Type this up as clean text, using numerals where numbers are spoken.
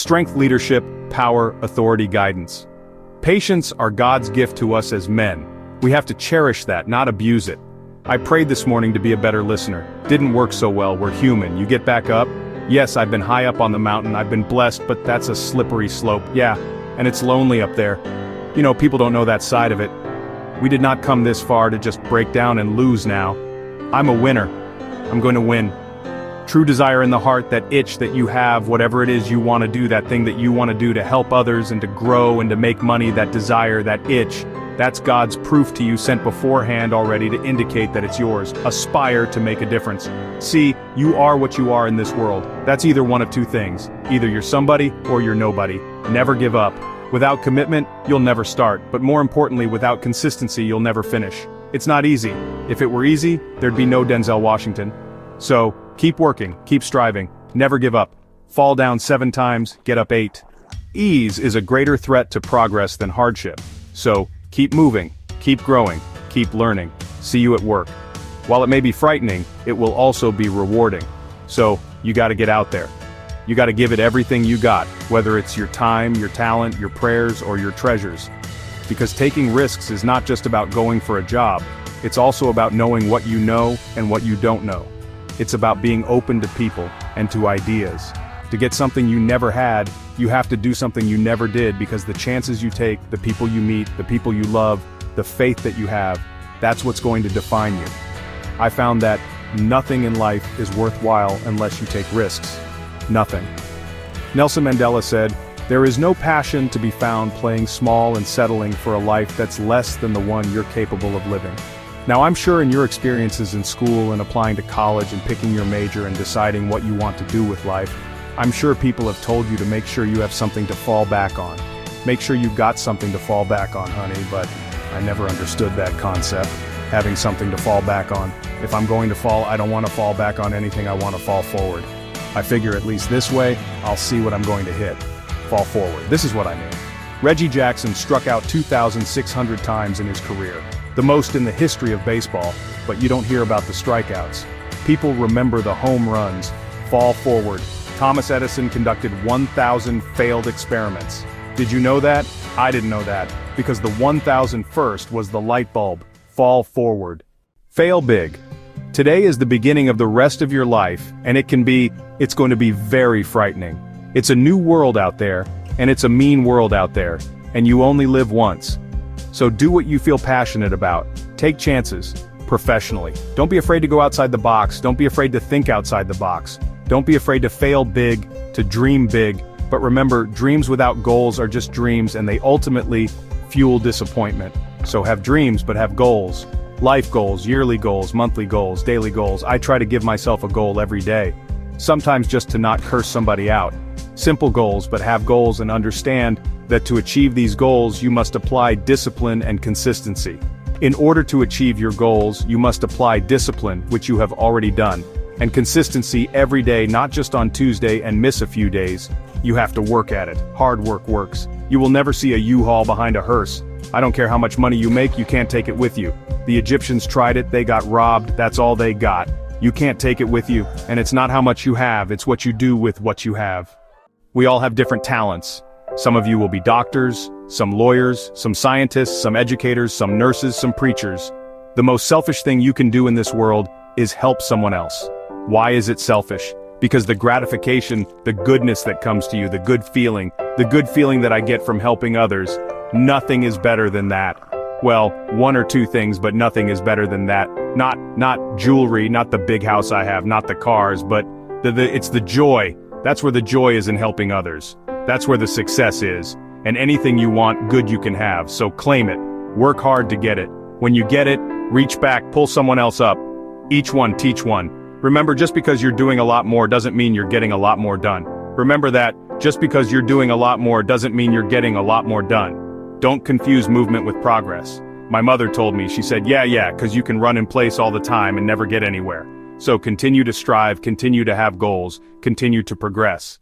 Strength, leadership, power, authority, guidance. Patience are God's gift to us as men. We have to cherish that, not abuse it. I prayed this morning to be a better listener. Didn't work so well, we're human. You get back up? Yes, I've been high up on the mountain, I've been blessed, but that's a slippery slope. Yeah, and it's lonely up there. You know, people don't know that side of it. We did not come this far to just break down and lose now. I'm a winner. I'm going to win. True desire in the heart, that itch that you have, whatever it is you want to do, that thing that you want to do to help others and to grow and to make money, that desire, that itch, that's God's proof to you sent beforehand already to indicate that it's yours. Aspire to make a difference. See, you are what you are in this world. That's either one of two things. Either you're somebody or you're nobody. Never give up. Without commitment, you'll never start, but more importantly, without consistency, you'll never finish. It's not easy. If it were easy, there'd be no Denzel Washington. So, keep working, keep striving, never give up. Fall down 7 times, get up 8. Ease is a greater threat to progress than hardship. So, keep moving, keep growing, keep learning. See you at work. While it may be frightening, it will also be rewarding. So, you gotta get out there. You gotta give it everything you got, whether it's your time, your talent, your prayers, or your treasures. Because taking risks is not just about going for a job, it's also about knowing what you know and what you don't know. It's about being open to people and to ideas. To get something you never had, you have to do something you never did, because the chances you take, the people you meet, the people you love, the faith that you have, that's what's going to define you. I found that nothing in life is worthwhile unless you take risks. Nothing. Nelson Mandela said, "There is no passion to be found playing small and settling for a life that's less than the one you're capable of living." Now, I'm sure in your experiences in school and applying to college and picking your major and deciding what you want to do with life, I'm sure people have told you to make sure you have something to fall back on. Make sure you got something to fall back on, honey, but I never understood that concept, having something to fall back on. If I'm going to fall, I don't want to fall back on anything, I want to fall forward. I figure at least this way, I'll see what I'm going to hit. Fall forward. This is what I mean. Reggie Jackson struck out 2,600 times in his career, the most in the history of baseball, but you don't hear about the strikeouts. People remember the home runs. Fall forward. Thomas Edison conducted 1,000 failed experiments. Did you know that? I didn't know that, because the 1,001st was the light bulb. Fall forward. Fail big. Today is the beginning of the rest of your life, and it's going to be very frightening. It's a new world out there, and it's a mean world out there, and you only live once. So do what you feel passionate about. Take chances, professionally. Don't be afraid to go outside the box. Don't be afraid to think outside the box. Don't be afraid to fail big, to dream big. But remember, dreams without goals are just dreams, and they ultimately fuel disappointment. So have dreams, but have goals. Life goals, yearly goals, monthly goals, daily goals. I try to give myself a goal every day. Sometimes just to not curse somebody out. Simple goals, but have goals, and understand that to achieve these goals you must apply discipline and consistency. In order to achieve your goals, you must apply discipline, which you have already done, and consistency every day, not just on Tuesday and miss a few days. You have to work at it. Hard work works. You will never see a U-Haul behind a hearse. I don't care how much money you make, you can't take it with you. The Egyptians tried it, they got robbed, that's all they got. You can't take it with you, and it's not how much you have, it's what you do with what you have. We all have different talents. Some of you will be doctors, some lawyers, some scientists, some educators, some nurses, some preachers. The most selfish thing you can do in this world is help someone else. Why is it selfish? Because the gratification, the goodness that comes to you, the good feeling that I get from helping others, nothing is better than that. Well, one or two things, but nothing is better than that. Not jewelry, not the big house I have, not the cars, but it's the joy. That's where the joy is, in helping others. That's where the success is. And anything you want, good you can have, so claim it. Work hard to get it. When you get it, reach back, pull someone else up. Each one teach one. Remember, just because you're doing a lot more doesn't mean you're getting a lot more done. Remember that, just because you're doing a lot more doesn't mean you're getting a lot more done. Don't confuse movement with progress. My mother told me, she said, yeah, 'cause you can run in place all the time and never get anywhere. So continue to strive, continue to have goals, continue to progress.